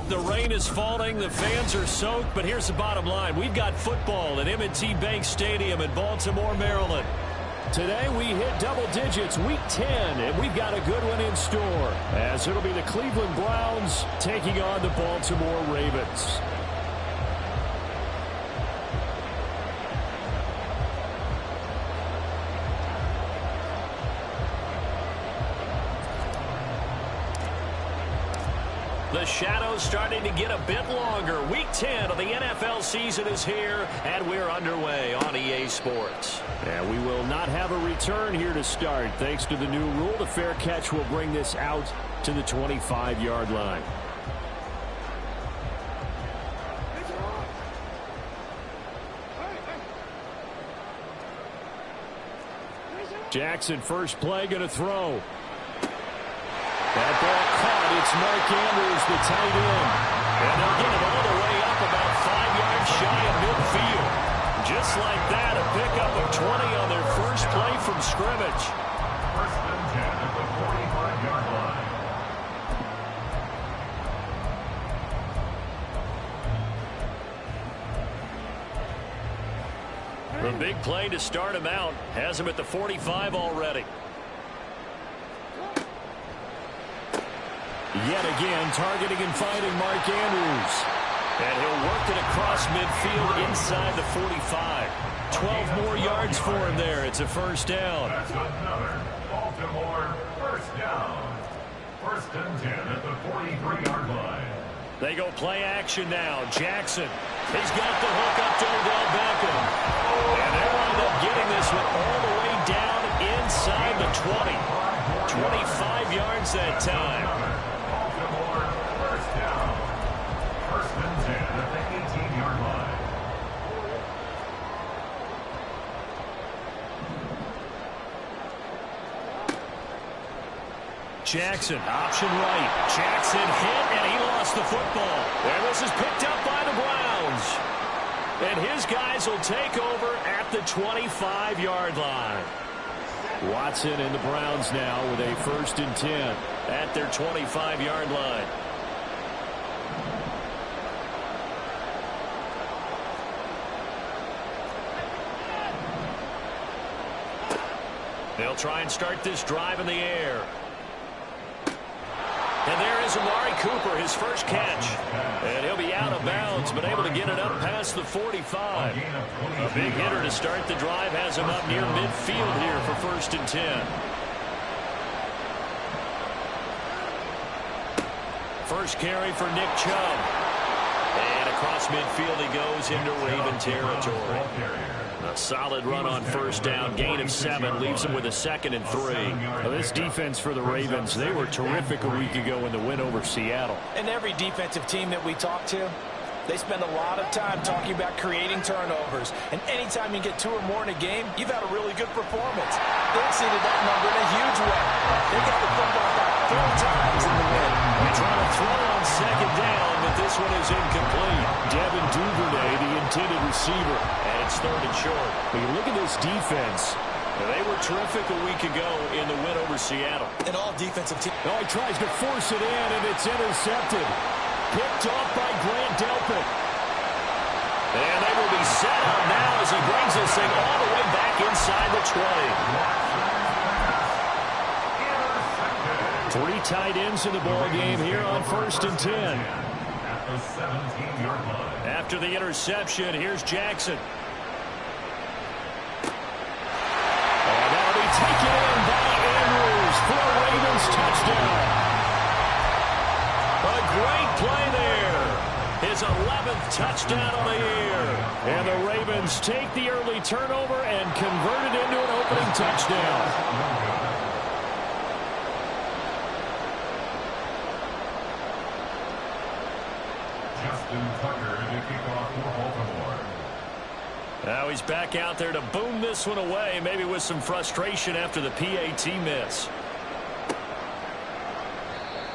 The rain is falling, the fans are soaked, but here's the bottom line. We've got football at M&T Bank Stadium in Baltimore, Maryland. Today we hit double digits, week 10, and we've got a good one in store, as it'll be the Cleveland Browns taking on the Baltimore Ravens. The shadow's starting to get a bit longer. Week 10 of the NFL season is here, and we're underway on EA Sports. And we will not have a return here to start. Thanks to the new rule, the fair catch will bring this out to the 25-yard line. Jackson, first play, going to throw. That ball caught. It's Mark Andrews, the tight end. And they'll get it all the way up about 5 yards shy of midfield. Just like that, a pickup of 20 on their first play from scrimmage. First and 10 at the 45-yard line. The big play to start him out has him at the 45 already. Yet again, targeting and fighting Mark Andrews. And he'll work it across midfield inside the 45. 12 more yards for him there. It's a first down. That's another Baltimore first down. First and 10 at the 43-yard line. They go play action now. Jackson. He's got the hook up to Odell Beckham. And they wind up getting this one all the way down inside the 20. 25 yards that time. First down. First and 10 at the 18-yard line. Jackson, option right. Jackson hit, and he lost the football. And this is picked up by the Browns. And his guys will take over at the 25-yard line. Watson and the Browns now with a first and 10 at their 25-yard line. They'll try and start this drive in the air. And there is Amari Cooper, his first catch. And he'll be out of bounds, but able to get it up past the 45. A big hitter to start the drive has him up near midfield here for first and 10. First carry for Nick Chubb. And across midfield he goes into Raven territory. A solid run on first down. Gain of 7 leaves him with a 2nd and 3. Well, this defense for the Ravens, they were terrific a week ago in the win over Seattle. And every defensive team that we talk to, they spend a lot of time talking about creating turnovers. And anytime you get 2 or more in a game, you've had a really good performance. They exceeded that number in a huge way. They got the football back 4 times in the win. They're trying to throw on second down, but this one is incomplete. Devin Duvernay, the intended receiver, and it's 3rd and short. When you look at this defense, they were terrific a week ago in the win over Seattle. And all defensive teams. Oh, he tries to force it in, and it's intercepted. Picked off by Grant Delpit. And they will be set up now as he brings this thing all the way back inside the 20. 3 tight ends in the ball game here on first and 10. At the 17-yard line. After the interception, here's Jackson. And that'll be taken in by Andrews for a Ravens touchdown. A great play there. His 11th touchdown on the year. And the Ravens take the early turnover and convert it into an opening touchdown. Tucker to kick off for Baltimore. Now he's back out there to boom this one away, maybe with some frustration after the PAT miss.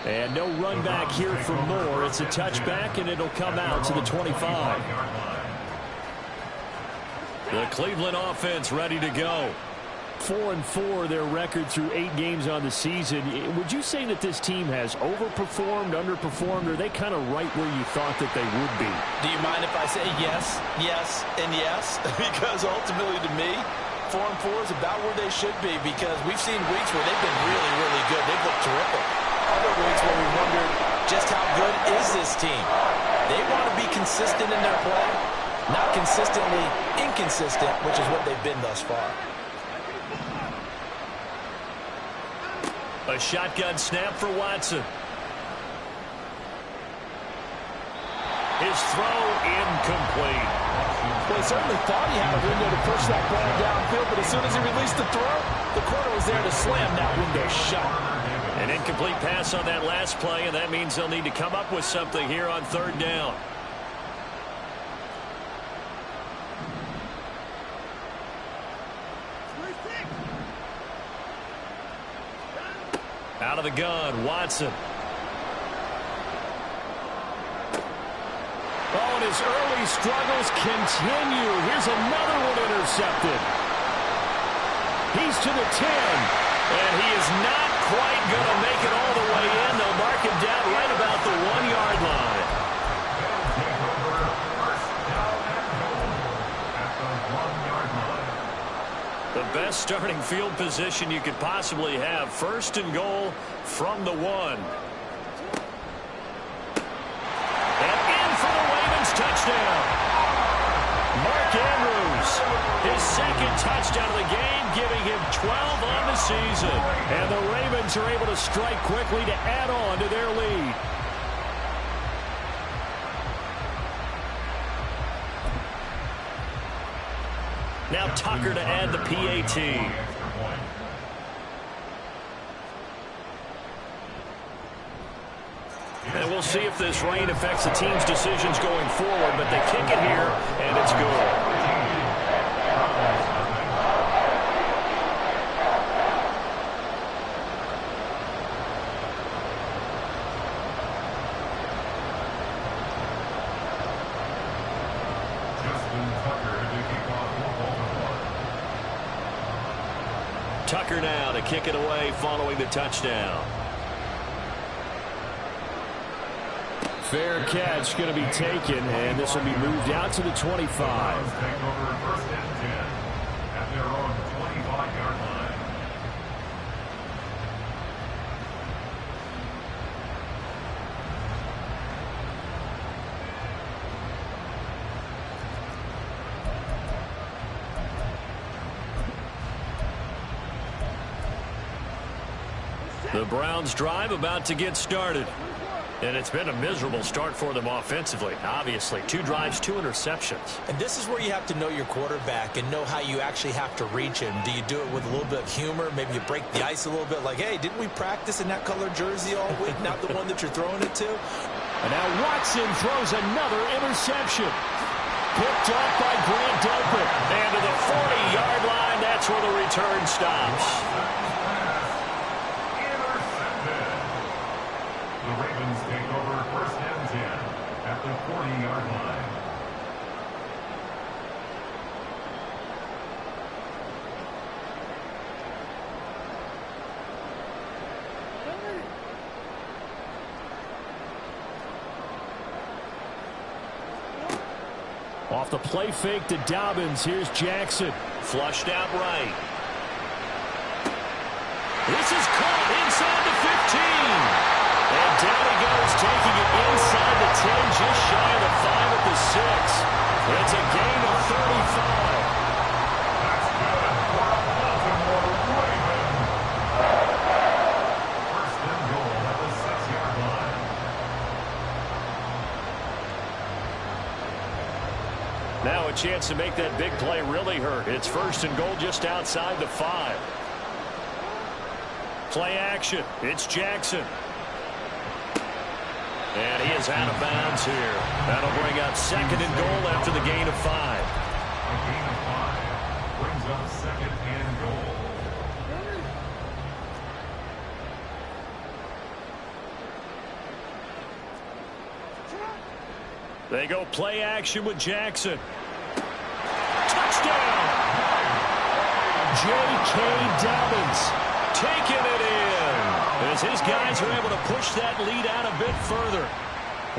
And no run back here for Moore. It's a touchback, and it'll come out to the 25. The Cleveland offense ready to go. 4-4 their record through 8 games on the season. Would you say that this team has overperformed, underperformed, or are they kind of right where you thought that they would be? Do you mind if I say yes, yes, and yes? Because ultimately to me, 4-4 is about where they should be, because we've seen weeks where they've been really, really good. They've looked terrific. Other weeks where we wondered just how good is this team. They want to be consistent in their play, not consistently inconsistent, which is what they've been thus far. A shotgun snap for Watson. His throw incomplete. Well, he certainly thought he had a window to push that ball downfield, but as soon as he released the throw, the corner was there to slam that window shut. An incomplete pass on that last play, and that means they'll need to come up with something here on 3rd down. Out of the gun, Watson. Oh, and his early struggles continue. Here's another one intercepted. He's to the 10, and he is not quite going to make it all the way in. They'll mark him down right about the 1-yard line. The best starting field position you could possibly have. 1st and goal from the 1. And in for the Ravens touchdown. Mark Andrews, his 2nd touchdown of the game, giving him 12 on the season. And the Ravens are able to strike quickly to add on to their lead. Now Tucker to add the PAT. And we'll see if this rain affects the team's decisions going forward, but they kick it here, and it's good. Tucker now to kick it away following the touchdown. Fair catch going to be taken, and this will be moved out to the 25. Take over 1st and 10 at their own 25-yard line. The Browns drive about to get started. And it's been a miserable start for them offensively, obviously. 2 drives, 2 interceptions. And this is where you have to know your quarterback and know how you actually have to reach him. Do you do it with a little bit of humor? Maybe you break the ice a little bit, like, hey, didn't we practice in that color jersey all week? Not the one that you're throwing it to? And now Watson throws another interception. Picked up by Grant Delpit. And to the 40-yard line, that's where the return stops. The Ravens take over 1st and 10 at the 40-yard line. Off the play fake to Dobbins. Here's Jackson. Flushed out right. This is caught inside the 15. And down he goes, taking it inside the 10, just shy of the 5 at the 6. It's a gain of 35. That's good for a Baltimore Raven. 1st and goal at the 6-yard line. Now a chance to make that big play really hurt. It's 1st and goal just outside the 5. Play action. It's Jackson. And he is out of bounds here. That'll bring up 2nd and goal after the gain of 5. A gain of 5 brings up 2nd and goal. They go play action with Jackson. Touchdown! J.K. Dobbins taking it in as his guys are able to push that lead out a bit further.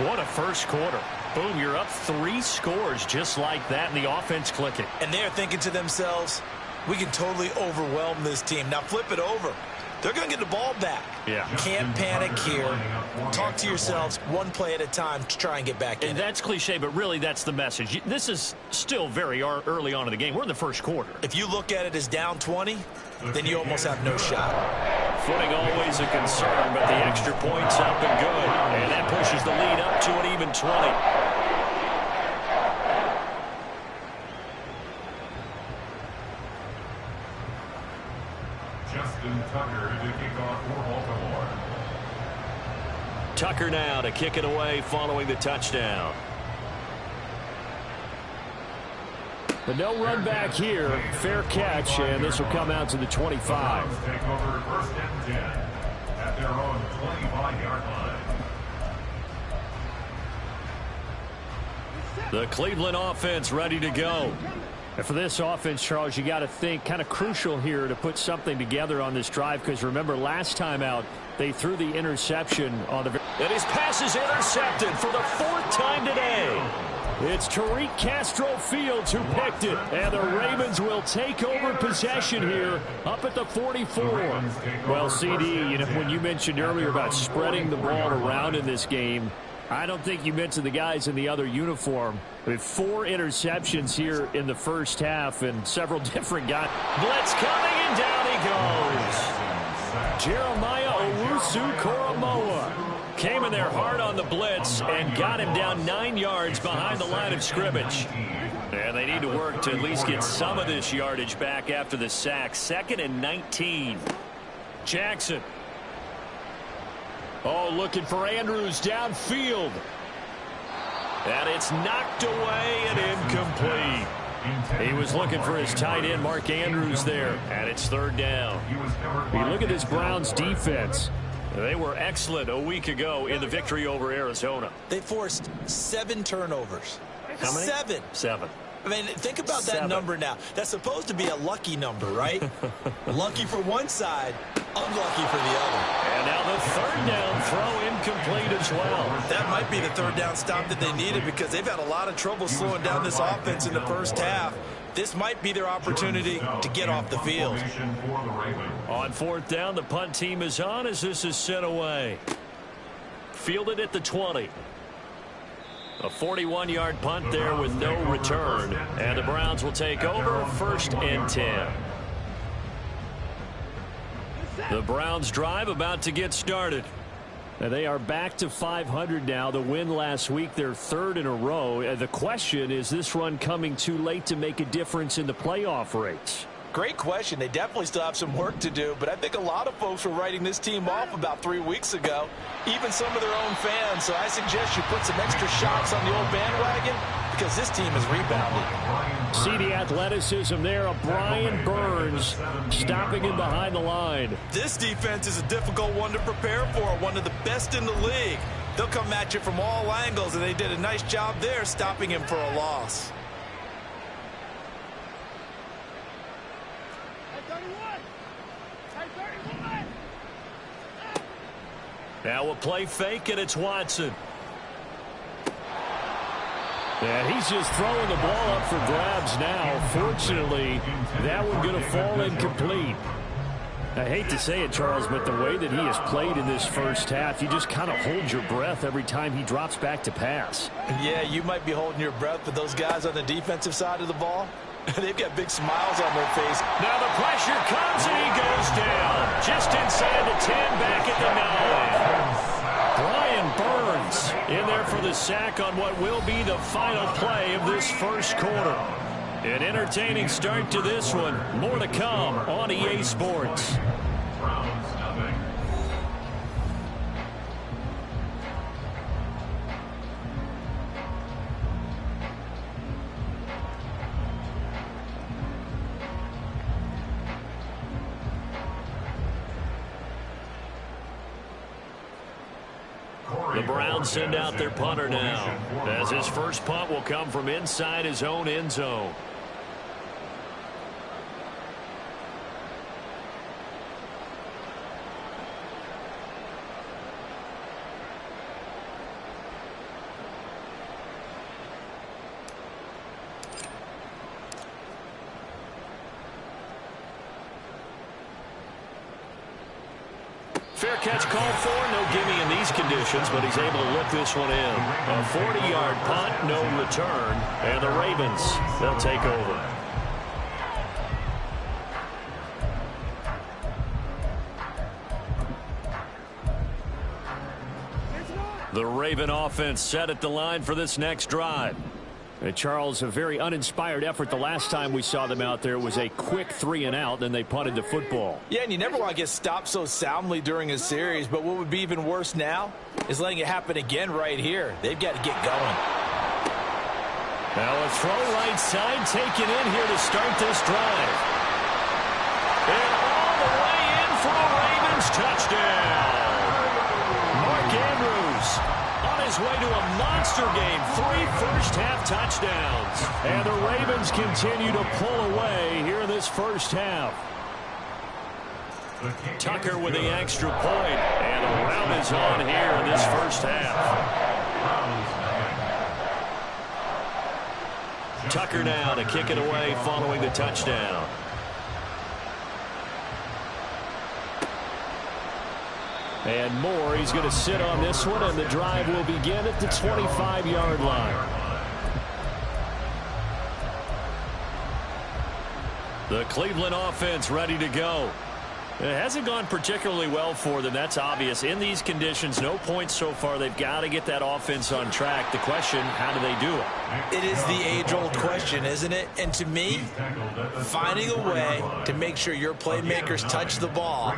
What a first quarter. Boom, you're up 3 scores just like that, and the offense clicking. And they're thinking to themselves, we can totally overwhelm this team. Now flip it over. They're going to get the ball back. Yeah. Can't panic here. Talk to yourselves one play at a time to try and get back in. And that's cliche, but really that's the message. This is still very early on in the game. We're in the first quarter. If you look at it as down 20, then you almost have no shot. Footing always a concern, but the extra point's up and good. And that pushes the lead up to an even 20. Tucker to kick off for Baltimore. Tucker now to kick it away following the touchdown. But no run back here. Fair catch, and this will come out to the 25. Take over first and 10 at their own 25-yard line. The Cleveland offense ready to go. And for this offense, Charles, you got to think kind of crucial here to put something together on this drive, because remember last time out they threw the interception on the. And his pass is intercepted for the 4th time today. It's Tariq Castro Fields who picked it, and the Ravens will take over possession here up at the 44. Well, CD, you know, when you mentioned earlier about spreading the ball around in this game, I don't think you mentioned the guys in the other uniform. With 4 interceptions here in the first half and several different guys. Blitz coming, and down he goes. Jeremiah Owusu-Koramoah came in there hard on the blitz and got him down 9 yards behind the line of scrimmage. And they need to work to at least get some of this yardage back after the sack. 2nd and 19. Jackson. Oh, looking for Andrews downfield. And it's knocked away and incomplete. He was looking for his tight end, Mark Andrews, there. And it's 3rd down. You look at this Browns defense. They were excellent a week ago in the victory over Arizona. They forced 7 turnovers. How many? 7. 7. I mean, think about that 7. number now. That's supposed to be a lucky number, right? Lucky for one side, unlucky for the other. And now the 3rd down throw incomplete as well. That might be the 3rd down stop that they needed, because they've had a lot of trouble slowing down this offense in the first half. This might be their opportunity to get off the field. On 4th down, the punt team is on as this is sent away. Fielded at the 20. A 41-yard punt there with no return. And the Browns will take over 1st and 10. The Browns drive about to get started. And they are back to 500 now. The win last week, their 3rd in a row. The question is this run coming too late to make a difference in the playoff race? Great question. They definitely still have some work to do, but I think a lot of folks were writing this team off about 3 weeks ago, even some of their own fans. So I suggest you put some extra shots on the old bandwagon, because this team has rebounded. See the athleticism there of Brian Burns stopping him behind the line. This defense is a difficult one to prepare for, one of the best in the league. They'll come at you from all angles, and they did a nice job there stopping him for a loss. Now we'll play fake, and it's Watson. And he's just throwing the ball up for grabs now. Fortunately, that one going to fall incomplete. I hate to say it, Charles, but the way that he has played in this first half, you just kind of hold your breath every time he drops back to pass. Yeah, you might be holding your breath, but those guys on the defensive side of the ball, they've got big smiles on their face. Now the pressure comes, and he goes down. Just inside the 10, back at the 9. Brian Burns in there for the sack on what will be the final play of this first quarter. An entertaining start to this one. More to come on EA Sports. The Browns send out their punter now, as his first punt will come from inside his own end zone. Fair catch called for. No gimme in these conditions, but he's able to lift this one in. A 40-yard punt, no return. And the Ravens, they'll take over. The Raven offense set at the line for this next drive. And Charles, a very uninspired effort the last time we saw them out there. It was a quick 3-and-out, then they punted the football. Yeah, and you never want to get stopped so soundly during a series, but what would be even worse now is letting it happen again right here. They've got to get going. Now a throw right side taken in here to start this drive. And all the way in for a Ravens touchdown. Mark Andrews on his way to a monster game. 3 first-half touchdowns. And the Ravens continue to pull away here in this first half. Tucker with the extra point. And a rout is on here in this first half. Tucker now to kick it away following the touchdown. And Moore, he's going to sit on this one, and the drive will begin at the 25-yard line. The Cleveland offense ready to go. It hasn't gone particularly well for them. That's obvious. In these conditions, no points so far. They've got to get that offense on track. The question, how do they do it? It is the age-old question, isn't it? And to me, finding a way to make sure your playmakers touch the ball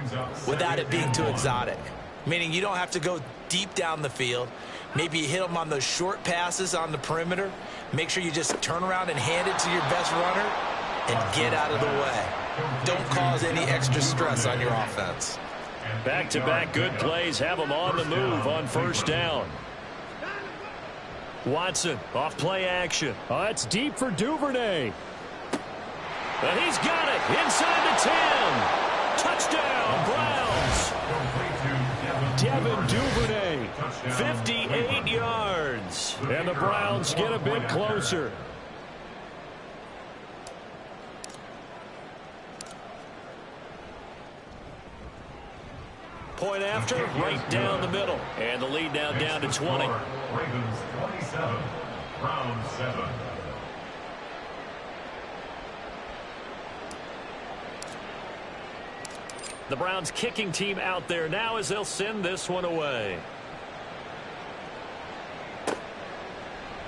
without it being too exotic. Meaning you don't have to go deep down the field. Maybe you hit them on those short passes on the perimeter. Make sure you just turn around and hand it to your best runner and get out of the way. Don't cause any extra stress on your offense. Back-to-back good plays have them on the move on first down. Watson off play action. Oh, that's deep for Duvernay. And he's got it inside the 10. Touchdown, Browns. Devin Duvernay, 58 yards. And the Browns get a bit closer. Point after, right down the middle. And the lead now down to 20. Ravens 27, Browns 7. The Browns kicking team out there now as they'll send this one away.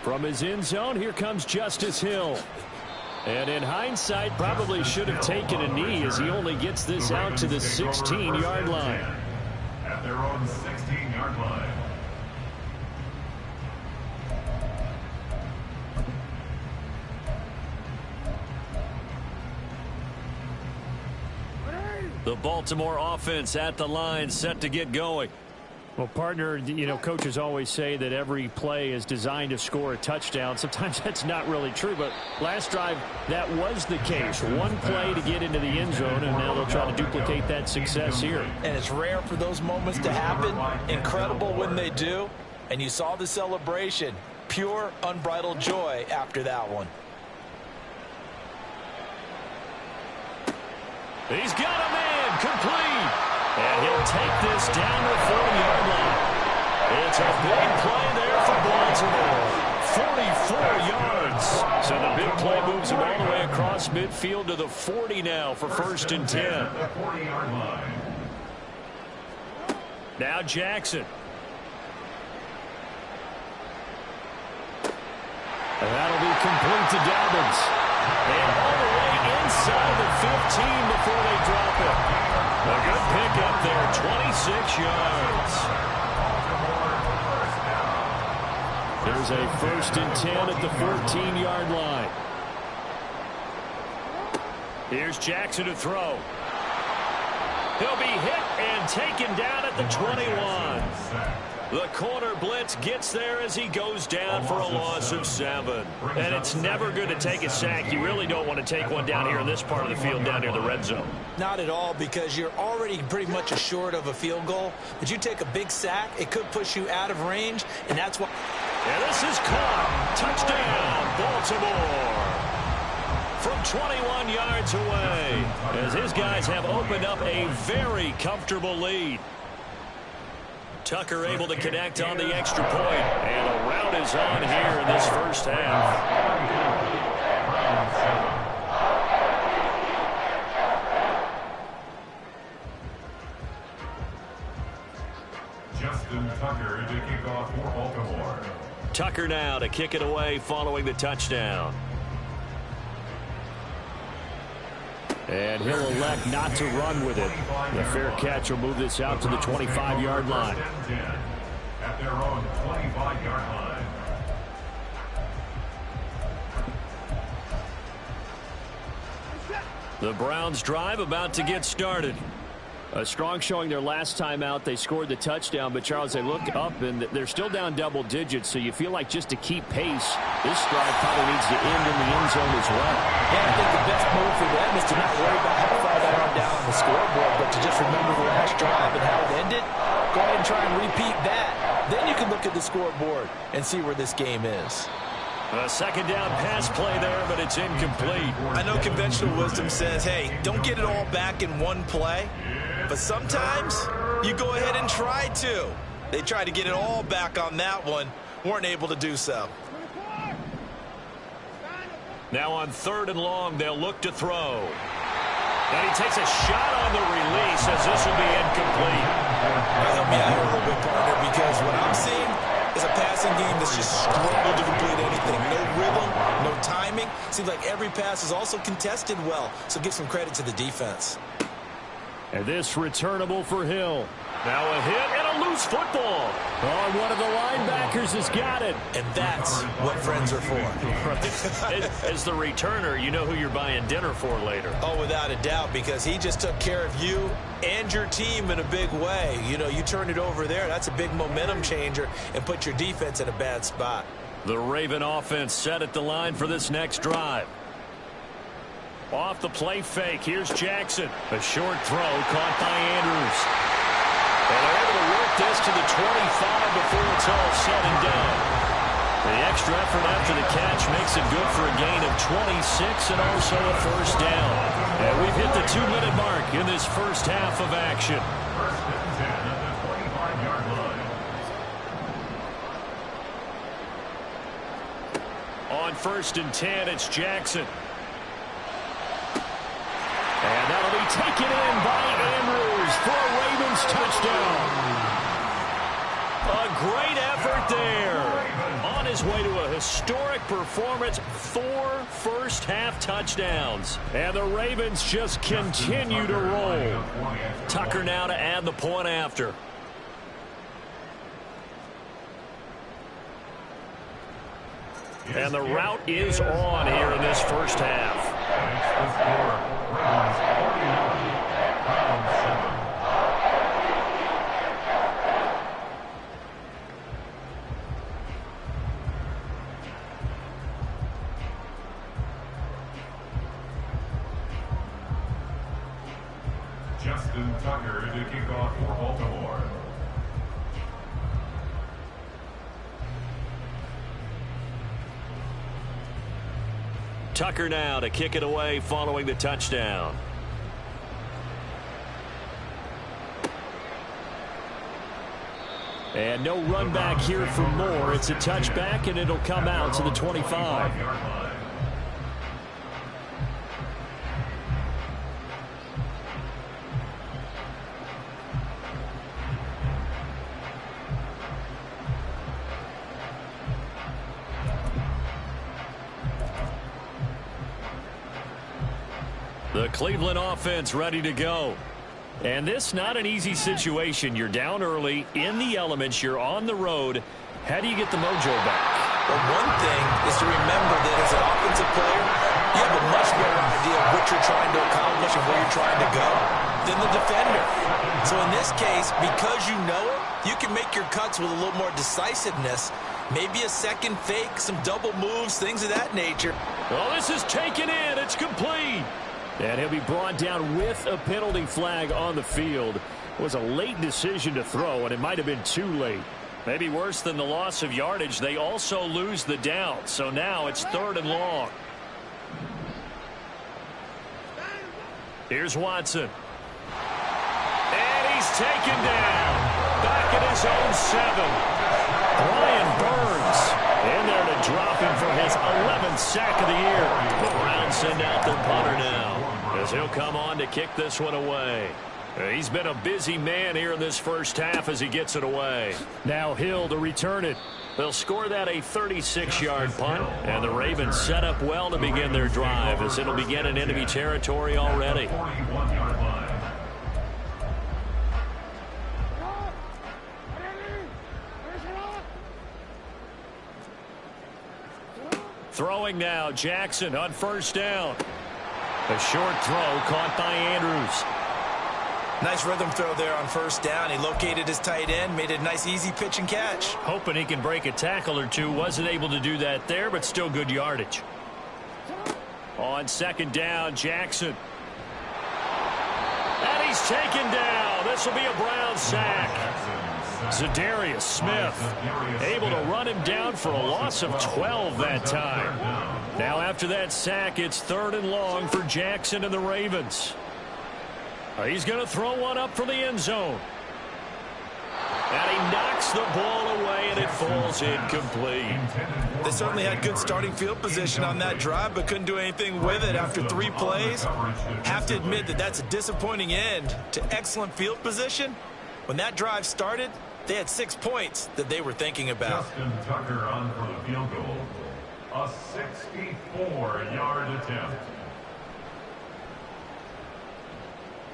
From his end zone, here comes Justice Hill. And in hindsight, probably should have taken a knee as he only gets this out to the 16-yard line. At their own 16-yard line. The Baltimore offense at the line, set to get going. Well, partner, you know, coaches always say that every play is designed to score a touchdown. Sometimes that's not really true, but last drive, that was the case. One play to get into the end zone, and now they'll try to duplicate that success here. And it's rare for those moments to happen. Incredible when they do. And you saw the celebration. Pure, unbridled joy after that one. He's got a man complete. And he'll take this down to the 40-yard line. It's a big play there for Baltimore. 44 yards. So the big play moves him all the way across midfield to the 40 now for 1st and 10. The 40-yard line. Now Jackson. And that'll be complete to Dobbins. And all the way inside the 15 before they drop it. A good pickup there, 26 yards. There's a 1st and 10 at the 14-yard line. Here's Jackson to throw. He'll be hit and taken down at the 21. The corner blitz gets there as he goes down for a loss of 7. And it's never good to take a sack. You really don't want to take one down here in this part of the field down near the red zone. Not at all, because you're already pretty much assured of a field goal. But you take a big sack, it could push you out of range, and that's why. And this is caught. Touchdown, Baltimore. From 21 yards away, as his guys have opened up a very comfortable lead. Tucker able to connect on the extra point. And a rout is on here in this first half. Tucker to kick off for Baltimore. Tucker now to kick it away following the touchdown. And he'll elect not to run with it. The fair catch will move this out to the 25-yard line. At their own 25-yard line. The Browns drive about to get started. A strong showing their last time out. They scored the touchdown, but Charles, they look up and they're still down double digits, so you feel like just to keep pace, this drive probably needs to end in the end zone as well. Yeah, I think the best move for them is to not worry about how far they are down on the scoreboard, but to just remember the last drive and how it ended. Go ahead and try and repeat that. Then you can look at the scoreboard and see where this game is. A second down pass play there, but it's incomplete. I know conventional wisdom says, hey, don't get it all back in one play. But sometimes you go ahead and try to. They tried to get it all back on that one. Weren't able to do so. Now on 3rd and long, they'll look to throw. And he takes a shot on the release as this will be incomplete. Help me out here a little bit, partner, because what I'm seeing is a passing game that's just struggled to complete anything. No rhythm, no timing. Seems like every pass is also contested well. So give some credit to the defense. And this returnable for Hill. Now a hit and a loose football. Oh, one of the linebackers has got it. And that's what friends are for. As the returner, you know who you're buying dinner for later. Oh, without a doubt, because he just took care of you and your team in a big way. You know, you turned it over there. That's a big momentum changer and put your defense in a bad spot. The Raven offense set at the line for this next drive. Off the play fake, here's Jackson. A short throw caught by Andrews. And they're able to work this to the 25 before it's all said and done. The extra effort after the catch makes it good for a gain of 26 and also a first down. And we've hit the 2-minute mark in this first half of action. First and 10 at the 25-yard line. On 1st and 10, it's Jackson. And that'll be taken in by Andrews for a Ravens touchdown. A great effort there. On his way to a historic performance, 4 first-half touchdowns. And the Ravens just continue to roll. Tucker now to add the point after. And the route is on here in this first half. Justin Tucker to kick off for Baltimore. Tucker now to kick it away following the touchdown. And no run back here for Moore. It's a touchback, and it'll come out to the 25. The Cleveland offense ready to go. And this not an easy situation. You're down early, in the elements, you're on the road. How do you get the mojo back? Well, one thing is to remember that as an offensive player, you have a much better idea of what you're trying to accomplish and where you're trying to go than the defender. So in this case, because you know it, you can make your cuts with a little more decisiveness. Maybe a second fake, some double moves, things of that nature. Well, this is taken in. It's complete. And he'll be brought down with a penalty flag on the field. It was a late decision to throw, and it might have been too late. Maybe worse than the loss of yardage, they also lose the down. So now it's 3rd and long. Here's Watson. And he's taken down. Back at his own 7. Brian Burns in there to drop him for his 11th sack of the year. The Browns send out their punter now, as he'll come on to kick this one away. He's been a busy man here in this first half as he gets it away. Now Hill to return it. They'll score that a 36-yard punt, and the Ravens set up well to begin their drive as it'll begin in enemy territory already. Throwing now, Jackson on first down. A short throw caught by Andrews. Nice rhythm throw there on first down. He located his tight end, made it a nice easy pitch and catch. Hoping he can break a tackle or two. Wasn't able to do that there, but still good yardage. On second down, Jackson. And he's taken down. This will be a Brown sack. Za'Darius Smith able to run him down for a loss of 12 that time. Now after that sack, it's 3rd and long for Jackson and the Ravens. He's going to throw one up from the end zone. And he knocks the ball away, and it falls incomplete. They certainly had good starting field position on that drive, but couldn't do anything with it after 3 plays. Have to admit that that's a disappointing end to excellent field position. When that drive started, they had 6 points that they were thinking about. Justin Tucker on for the field goal. A 64-yard attempt.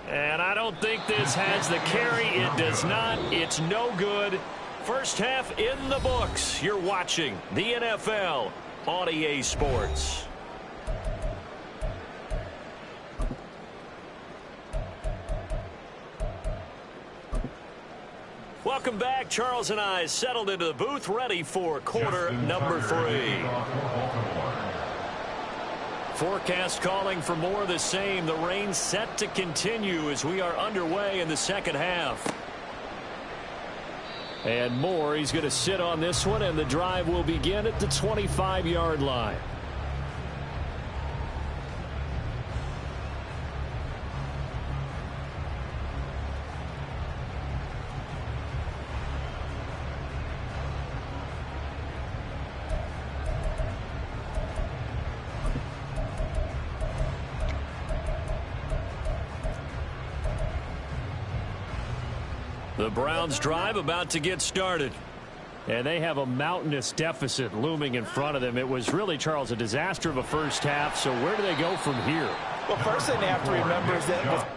And I don't think this has the carry. It does not. It's no good. First half in the books. You're watching the NFL on EA Sports. Welcome back. Charles and I settled into the booth, ready for quarter number 3. Forecast calling for more of the same. The rain set to continue as we are underway in the second half. And more. He's going to sit on this one, and the drive will begin at the 25-yard line. The Browns drive about to get started. And they have a mountainous deficit looming in front of them. It was really, Charles, a disaster of a first half. So where do they go from here? Well, first thing they have to remember is that